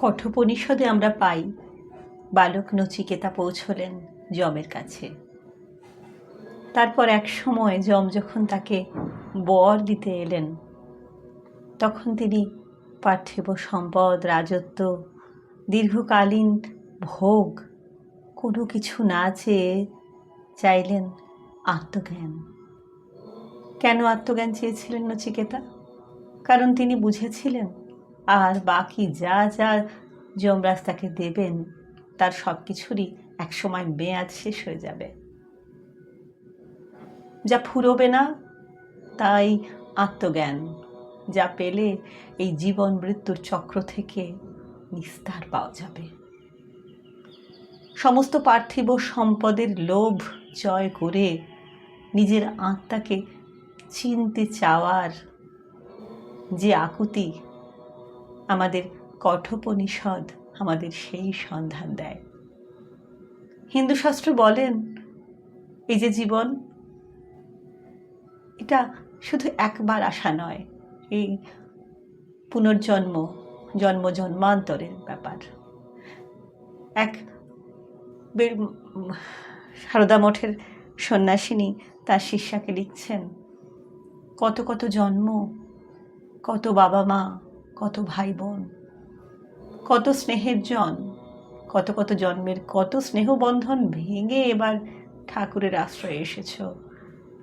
কঠোপনিষদে আমরা পাই বালক নচিকেতা পৌঁছলেন যমের কাছে। তারপর এক সময় যম যখন তাকে বর দিতে এলেন, তখন তিনি পার্থিব সম্পদ, রাজত্ব, দীর্ঘকালীন ভোগ কোনো কিছু না চেয়ে চাইলেন আত্মজ্ঞান। কেন আত্মজ্ঞান চেয়েছিলেন নচিকেতা? কারণ তিনি বুঝেছিলেন আর বাকি যা যা যমরাজ তাকে দেবেন তার সব কিছুরই একসময় মেয়াদ শেষ হয়ে যাবে, যা ফুরোবে না। তাই আত্মজ্ঞান, যা পেলে এই জীবন মৃত্যুর চক্র থেকে নিস্তার পাওয়া যাবে। সমস্ত পার্থিব সম্পদের লোভ জয় করে নিজের আত্মাকে চিনতে চাওয়ার যে আকুতি, আমাদের কঠোপনিষদ আমাদের সেই সন্ধান দেয়। হিন্দু শাস্ত্র বলেন, এই যে জীবন, এটা শুধু একবার আসা নয়, এই পুনর্জন্ম, জন্ম জন্মান্তরের ব্যাপার। এক সারদা মঠের সন্ন্যাসিনী তার শিষ্যাকে লিখছেন, কত কত জন্ম, কত বাবা মা, কত ভাই বোন, কত স্নেহের জন, কত কত জন্মের কত স্নেহবন্ধন ভেঙে এবার ঠাকুরের আশ্রয়ে এসেছ,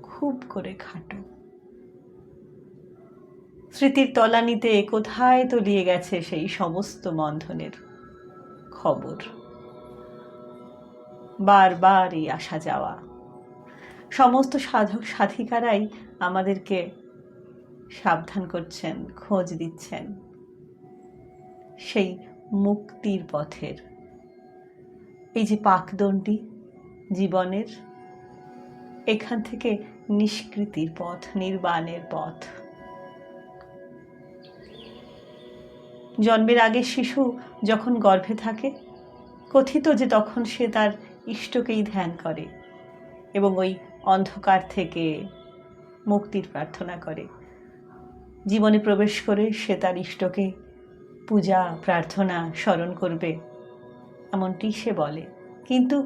খুব করে খাটো। স্মৃতির তলানিতে কোথায় তলিয়ে গেছে সেই সমস্ত বন্ধনের খবর। বারবার এই আসা যাওয়া। সমস্ত সাধক সাধিকারাই আমাদেরকে সাবধান করছেন, খোঁজ দিচ্ছেন সেই মুক্তির পথের। এই যে পাকদণ্ডী জীবনের, এখান থেকে নিষ্কৃতির পথ, নির্বাণের পথ। জন্মের আগে শিশু যখন গর্ভে থাকে, কথিত যে তখন সে তার ইষ্টকেই ধ্যান করে এবং ওই অন্ধকার থেকে মুক্তির প্রার্থনা করে। জীবনে প্রবেশ করে সে তার ইষ্টকে পূজা প্রার্থনা স্মরণ করবে, এমনটি সে বলে। কিন্তু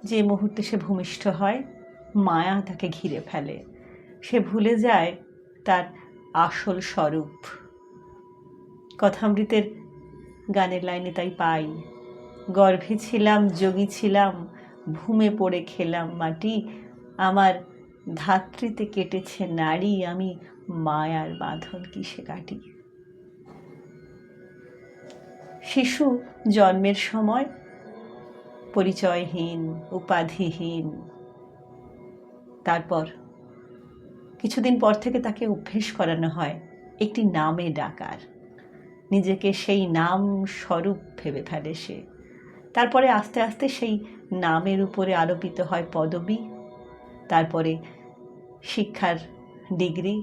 যে মুহূর্তে সে ভূমিষ্ঠ হয়, মায়া তাকে ঘিরে ফেলে, সে ভুলে যায় তার আসল স্বরূপ। কথামৃতের গানের লাইনে তাই পাই, গর্ভে ছিলাম যোগী ছিলাম, ভূমে পড়ে খেলাম মাটি, আমার ধাত্রীতে কেটেছে নাড়ি, আমি মায়ার বাঁধন কিসে কাটি। শিশু জন্মের সময় পরিচয়হীন, উপাধিহীন। তারপর কিছুদিন পর থেকে তাকে অভ্যেস করানো হয় একটি নামে ডাকার। নিজেকে সেই নাম স্বরূপ ভেবে ফেলে সে। তারপরে আস্তে আস্তে সেই নামের উপরে আরোপিত হয় পদবী, তারপরে শিক্ষার ডিগ্রি,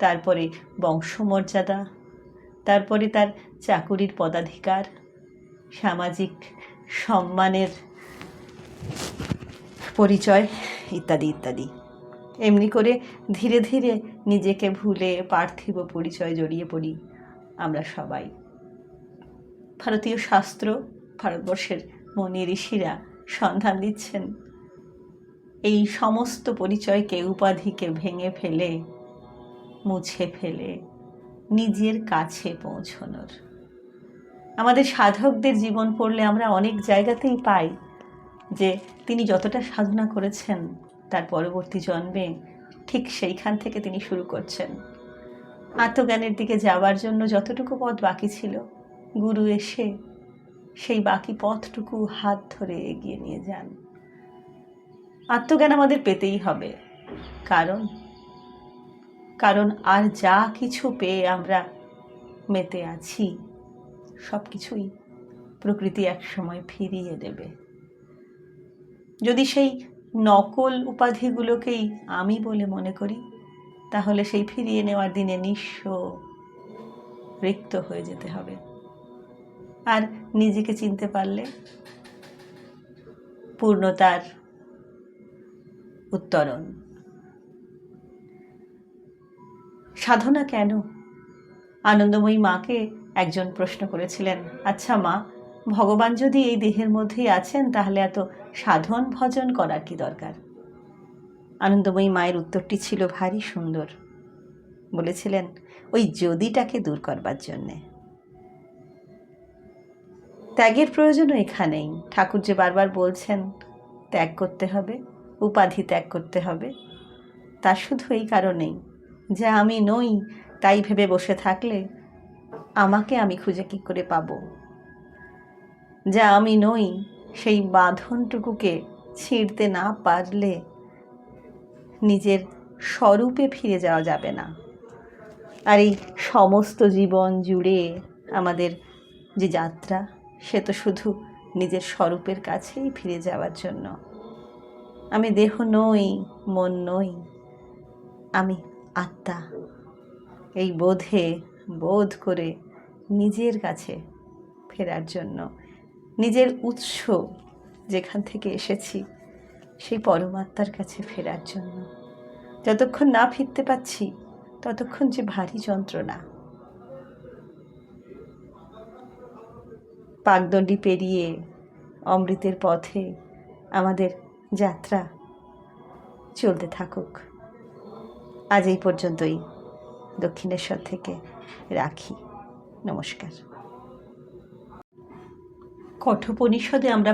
তারপরে বংশমর্যাদা, তারপরে তার চাকুরির পদাধিকার, সামাজিক সম্মানের পরিচয়, ইত্যাদি ইত্যাদি। এমনি করে ধীরে ধীরে নিজেকে ভুলে পার্থিব পরিচয় জড়িয়ে পড়ি আমরা সবাই। ভারতীয় শাস্ত্র, ভারতবর্ষের মুনি ঋষিরা সন্ধান দিচ্ছেন এই সমস্ত পরিচয়কে, উপাধিকে ভেঙে ফেলে, মুছে ফেলে নিজের কাছে পৌঁছনোর। আমাদের সাধকদের জীবন পড়লে আমরা অনেক জায়গাতেই পাই যে তিনি যতটা সাধনা করেছেন তার পরবর্তী জন্মে ঠিক সেইখান থেকে তিনি শুরু করছেন। আত্মজ্ঞানের দিকে যাওয়ার জন্য যতটুকু পথ বাকি ছিল, গুরু এসে সেই বাকি পথটুকু হাত ধরে এগিয়ে নিয়ে যান। আত্মজ্ঞান আমাদের পেতেই হবে, কারণ আর যা কিছু পেয়ে আমরা মেতে আছি, সব কিছুই প্রকৃতি একসময় ফিরিয়ে দেবে। যদি সেই নকল উপাধিগুলোকেই আমি বলে মনে করি, তাহলে সেই ফিরিয়ে নেওয়ার দিনে নিঃস্ব, রিক্ত হয়ে যেতে হবে। আর নিজেকে চিনতে পারলে পূর্ণতার উত্তরণ। সাধনা কেন? আনন্দময়ী মাকে একজন প্রশ্ন করেছিলেন, আচ্ছা মা, ভগবান যদি এই দেহের মধ্যেই আছেন তাহলে এত সাধন ভজন করার কি দরকার? আনন্দময়ী মায়ের উত্তরটি ছিল ভারী সুন্দর। বলেছিলেন, ওই যদিটাকে দূর করবার জন্যে। ত্যাগের প্রয়োজনও এখানেই। ঠাকুর যে বারবার বলছেন ত্যাগ করতে হবে, উপাধি ত্যাগ করতে হবে, তা শুধু এই কারণেই যে আমি নই তাই ভেবে বসে থাকলে আমাকে আমি খুঁজে কী করে পাব? যা আমি নই সেই বাঁধনটুকুকে ছিঁড়তে না পারলে নিজের স্বরূপে ফিরে যাওয়া যাবে না। আর এই সমস্ত জীবন জুড়ে আমাদের যে যাত্রা, সে তো শুধু নিজের স্বরূপের কাছেই ফিরে যাওয়ার জন্য। আমি দেহ নই, মন নই, আমি আত্মা। এই বোধ করে নিজের কাছে ফেরার জন্য, নিজের উৎস যেখান থেকে এসেছি সেই পরমাত্মার কাছে ফেরার জন্য। যতক্ষণ না ফিরতে পারছি ততক্ষণ যে ভারী যন্ত্রণা। পাকদণ্ডি পেরিয়ে অমৃতের পথে আমাদের যাত্রা চলতে থাকুক। আজ এই পর্যন্তই। দক্ষিণেশ্বর থেকে রাখি। নমস্কার। কঠোপনিষদে আমরা